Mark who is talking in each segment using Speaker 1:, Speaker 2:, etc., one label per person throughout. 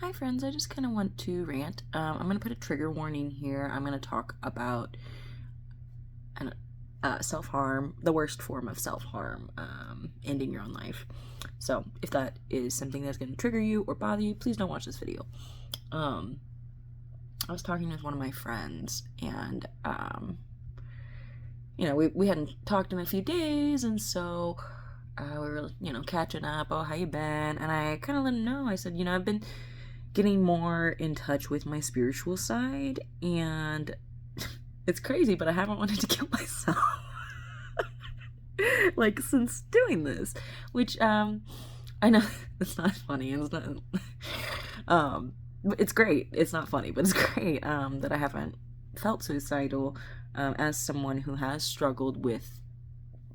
Speaker 1: Hi friends, I just kind of want to rant. I'm going to put a trigger warning here. I'm going to talk about self-harm, the worst form of self-harm, ending your own life. So if that is something that's going to trigger you or bother you, please don't watch this video. I was talking with one of my friends and, we hadn't talked in a few days, and so we were, catching up. Oh, how you been? And I kind of let him know. I said, I've been getting more in touch with my spiritual side, and it's crazy, but I haven't wanted to kill myself like since doing this, which I know it's not funny, it's not it's great, it's not funny, but it's great that I haven't felt suicidal, as someone who has struggled with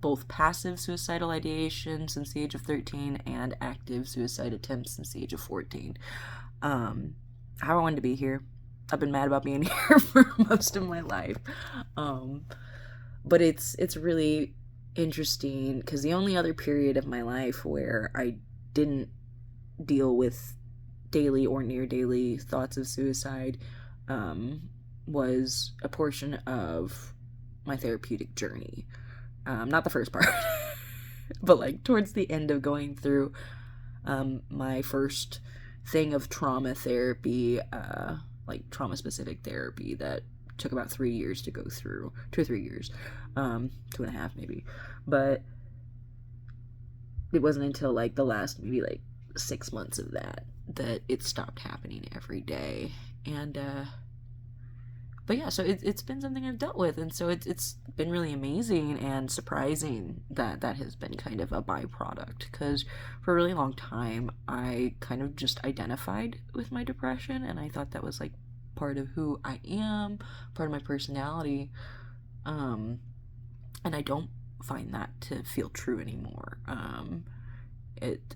Speaker 1: both passive suicidal ideation since the age of 13 and active suicide attempts since the age of 14. I haven't wanted to be here. I've been mad about being here for most of my life. But it's really interesting because the only other period of my life where I didn't deal with daily or near daily thoughts of suicide was a portion of my therapeutic journey. Not the first part, but like towards the end of going through my first thing of trauma therapy, like trauma specific therapy that took about 3 years to go through, 2 or 3 years, 2.5 maybe, but it wasn't until like the last maybe like 6 months of that it stopped happening every day. And but yeah, so it's been something I've dealt with, and so it's been really amazing and surprising that has been kind of a byproduct, because for a really long time I kind of just identified with my depression, and I thought that was like part of who I am, part of my personality, and I don't find that to feel true anymore. It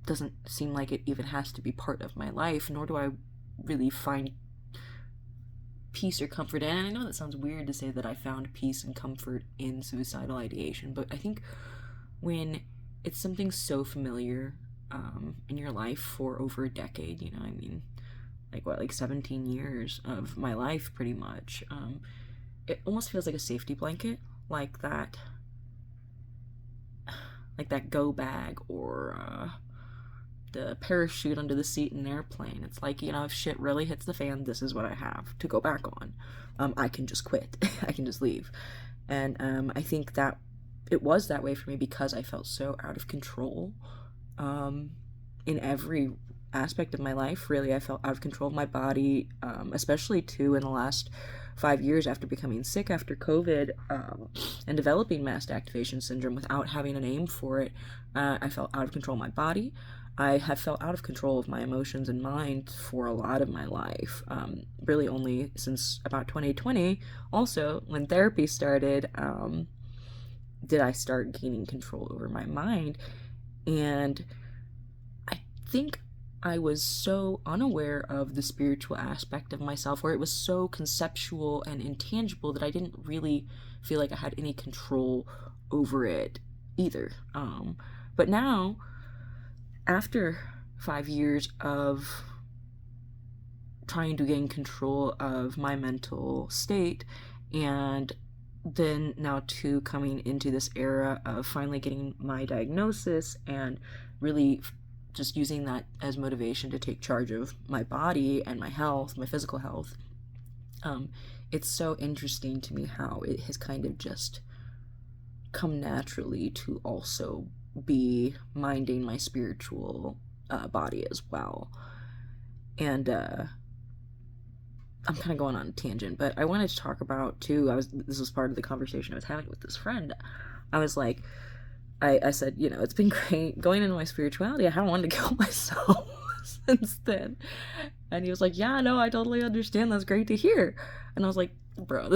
Speaker 1: doesn't seem like it even has to be part of my life, nor do I really find peace or comfort in. And I know that sounds weird to say that I found peace and comfort in suicidal ideation, but I think when it's something so familiar in your life for over a decade, like 17 years of my life pretty much, it almost feels like a safety blanket, like that go bag, or the parachute under the seat in an airplane. It's like, if shit really hits the fan, this is what I have to go back on. I can just quit. I can just leave. And I think that it was that way for me because I felt so out of control in every aspect of my life. Really, I felt out of control of my body, especially too in the last 5 years after becoming sick after COVID, and developing mass activation syndrome without having a name for it. I felt out of control of my body. I have felt out of control of my emotions and mind for a lot of my life. Really only since about 2020, also when therapy started, did I start gaining control over my mind. And I think I was so unaware of the spiritual aspect of myself, where it was so conceptual and intangible, that I didn't really feel like I had any control over it either. But now, after 5 years of trying to gain control of my mental state, and then now to coming into this era of finally getting my diagnosis and really just using that as motivation to take charge of my body and my health, my physical health, it's so interesting to me how it has kind of just come naturally to also be minding my spiritual body as well. And I'm kind of going on a tangent, but I wanted to talk about too, this was part of the conversation I was having with this friend. I was like, I said, it's been great going into my spirituality. I haven't wanted to kill myself since then. And he was like, yeah, no, I totally understand. That's great to hear. And I was like, bro,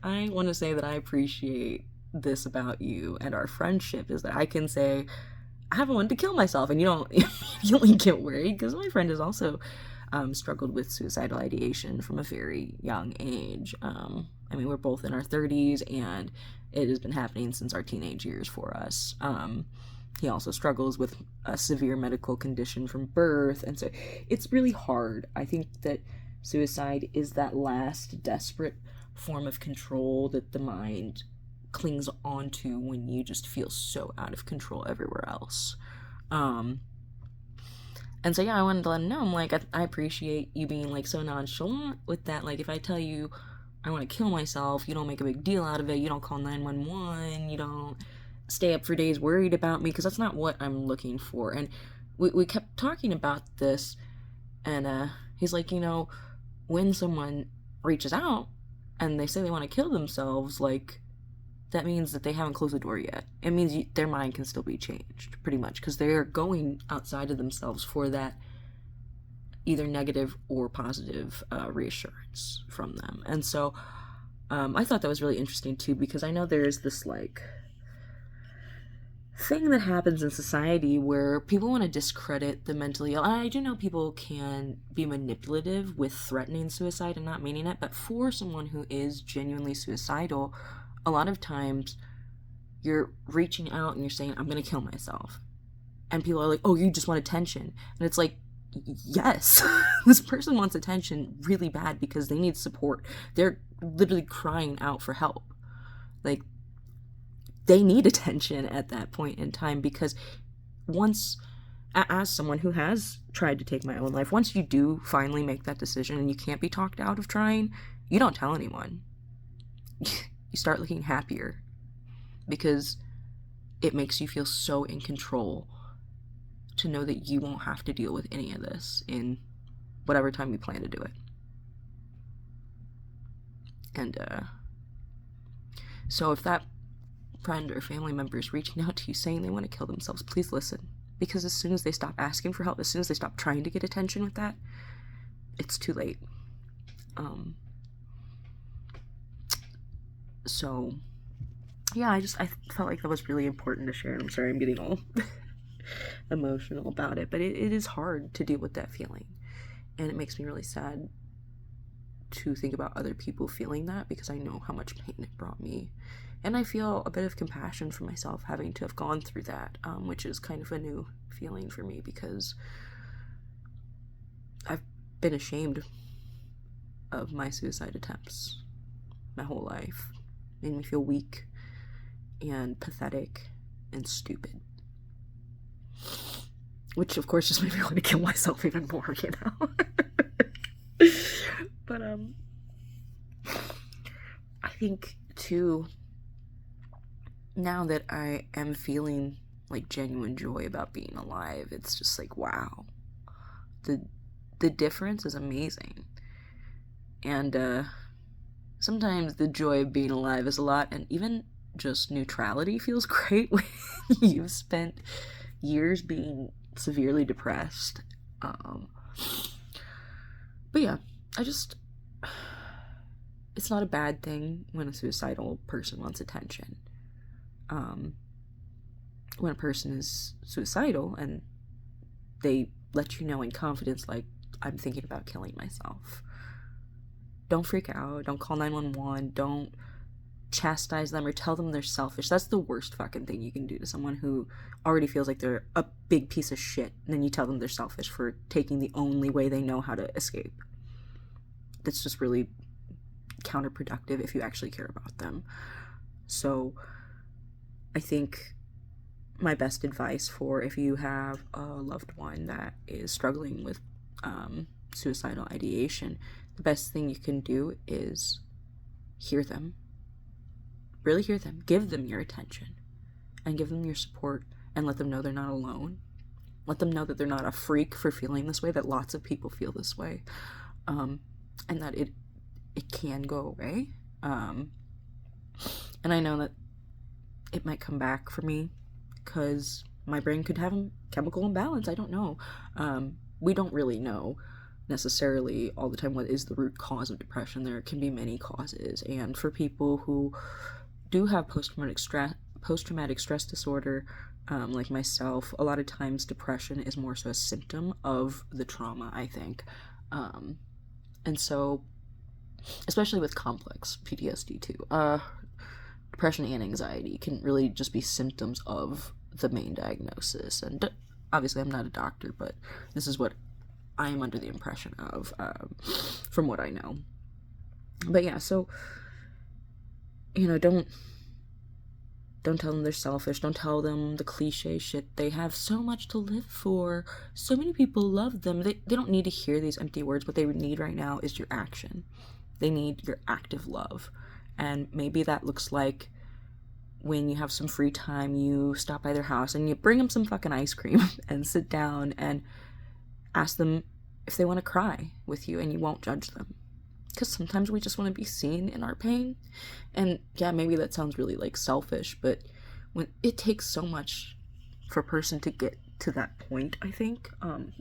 Speaker 1: I want to say that I appreciate this about you and our friendship, is that I can say I haven't wanted to kill myself, and you don't immediately get worried, because my friend has also struggled with suicidal ideation from a very young age. We're both in our 30s, and it has been happening since our teenage years for us. He also struggles with a severe medical condition from birth, and so it's really hard. I think that suicide is that last desperate form of control that the mind clings onto when you just feel so out of control everywhere else. And so, yeah, I wanted to let him know, I'm like, I appreciate you being, like, so nonchalant with that. Like, if I tell you I want to kill myself, you don't make a big deal out of it, you don't call 911, you don't stay up for days worried about me, because that's not what I'm looking for. And we kept talking about this, and he's like, when someone reaches out and they say they want to kill themselves, like, that means that they haven't closed the door yet. It means their mind can still be changed, pretty much, because they're going outside of themselves for that either negative or positive reassurance from them. And so I thought that was really interesting too, because I know there's this like thing that happens in society where people want to discredit the mentally ill. I do know people can be manipulative with threatening suicide and not meaning it, but for someone who is genuinely suicidal, a lot of times you're reaching out and you're saying, I'm going to kill myself. And people are like, oh, you just want attention. And it's like, yes, this person wants attention really bad because they need support. They're literally crying out for help. Like, they need attention at that point in time, because once, as someone who has tried to take my own life, once you do finally make that decision and you can't be talked out of trying, you don't tell anyone. You start looking happier because it makes you feel so in control to know that you won't have to deal with any of this in whatever time you plan to do it. And so if that friend or family member is reaching out to you saying they want to kill themselves, please listen. Because as soon as they stop asking for help, as soon as they stop trying to get attention with that, it's too late. So, yeah, I felt like that was really important to share. And I'm sorry I'm getting all emotional about it, but it is hard to deal with that feeling. And it makes me really sad to think about other people feeling that, because I know how much pain it brought me. And I feel a bit of compassion for myself having to have gone through that, which is kind of a new feeling for me, because I've been ashamed of my suicide attempts my whole life. It made me feel weak and pathetic and stupid. Which, of course, just made me want to kill myself even more, But, I think, too, now that I am feeling, like, genuine joy about being alive, it's just like, wow. The difference is amazing. And, sometimes the joy of being alive is a lot, and even just neutrality feels great when you've spent years being severely depressed. But yeah, it's not a bad thing when a suicidal person wants attention. When a person is suicidal and they let you know in confidence, like, I'm thinking about killing myself, don't freak out, don't call 911, don't chastise them or tell them they're selfish. That's the worst fucking thing you can do to someone who already feels like they're a big piece of shit, and then you tell them they're selfish for taking the only way they know how to escape. That's just really counterproductive if you actually care about them. So I think my best advice for if you have a loved one that is struggling with suicidal ideation, the best thing you can do is hear them. Really hear them. Give them your attention. And give them your support. And let them know they're not alone. Let them know that they're not a freak for feeling this way, that lots of people feel this way. And that it can go away. And I know that it might come back for me, because my brain could have a chemical imbalance. I don't know. We don't really know necessarily all the time what is the root cause of depression. There can be many causes, and for people who do have post-traumatic stress disorder, like myself, a lot of times depression is more so a symptom of the trauma, I think. And so, especially with complex PTSD too, depression and anxiety can really just be symptoms of the main diagnosis. And obviously I'm not a doctor, but this is what I am under the impression of, from what I know. But yeah, so, you know, don't tell them they're selfish. Don't tell them the cliche shit. They have so much to live for. So many people love them. They don't need to hear these empty words. What they need right now is your action. They need your active love. And maybe that looks like when you have some free time, you stop by their house and you bring them some fucking ice cream and sit down and ask them if they want to cry with you, and you won't judge them. Because sometimes we just want to be seen in our pain. And yeah, maybe that sounds really like selfish, but when it takes so much for a person to get to that point, I think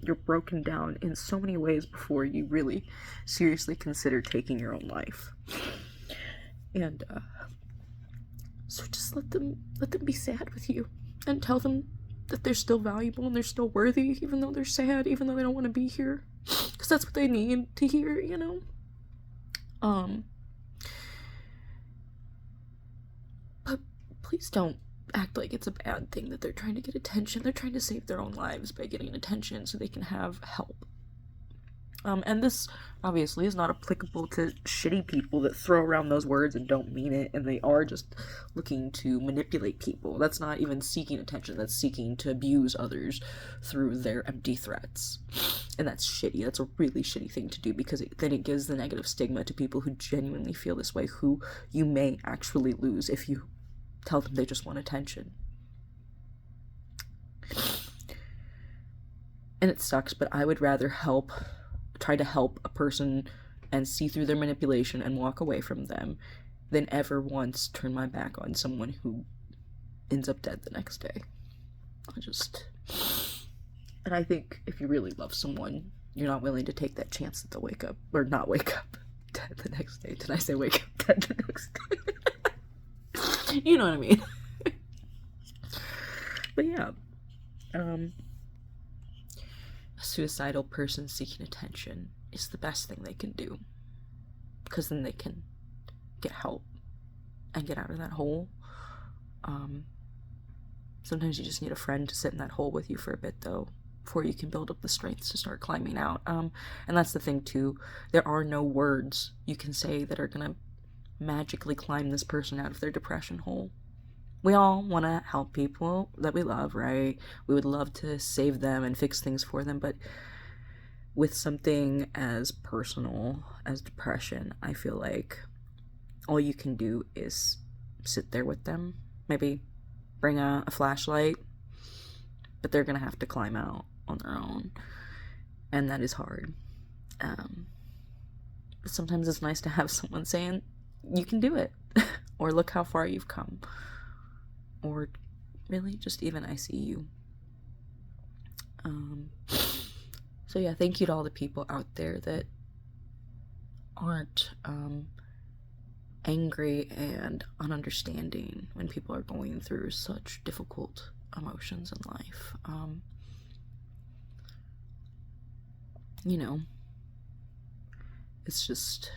Speaker 1: you're broken down in so many ways before you really seriously consider taking your own life. And so just let them be sad with you, and tell them that they're still valuable and they're still worthy, even though they're sad, even though they don't want to be here, because that's what they need to hear, you know. But please don't act like it's a bad thing that they're trying to get attention. They're trying to save their own lives by getting attention so they can have help. And this obviously is not applicable to shitty people that throw around those words and don't mean it, and they are just looking to manipulate people. That's not even seeking attention, that's seeking to abuse others through their empty threats. And that's shitty. That's a really shitty thing to do, because then it gives the negative stigma to people who genuinely feel this way, who you may actually lose if you tell them they just want attention. And it sucks, but I would rather try to help a person and see through their manipulation and walk away from them than ever once turn my back on someone who ends up dead the next day. And I think if you really love someone, you're not willing to take that chance that they'll wake up, or not wake up dead the next day. Did I say wake up dead the next day? You know what I mean. But yeah, a suicidal person seeking attention is the best thing they can do, because then they can get help and get out of that hole. Sometimes you just need a friend to sit in that hole with you for a bit, though, before you can build up the strength to start climbing out. And that's the thing too, there are no words you can say that are gonna magically climb this person out of their depression hole. We all want to help people that we love, right? We would love to save them and fix things for them, but with something as personal as depression, I feel like all you can do is sit there with them, maybe bring a flashlight, but they're gonna have to climb out on their own, and that is hard. But sometimes it's nice to have someone saying, you can do it, or look how far you've come, or really just even I see you. So yeah, thank you to all the people out there that aren't angry and ununderstanding when people are going through such difficult emotions in life. You know, it's just,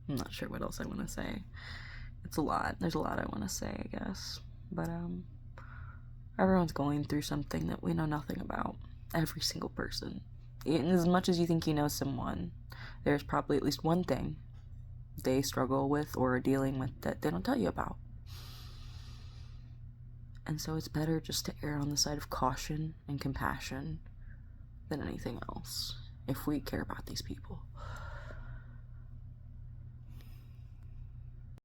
Speaker 1: I'm not sure what else I want to say. It's a lot. There's a lot I want to say, I guess. But everyone's going through something that we know nothing about. Every single person. And as much as you think you know someone, there's probably at least one thing they struggle with or are dealing with that they don't tell you about. And so it's better just to err on the side of caution and compassion than anything else, if we care about these people.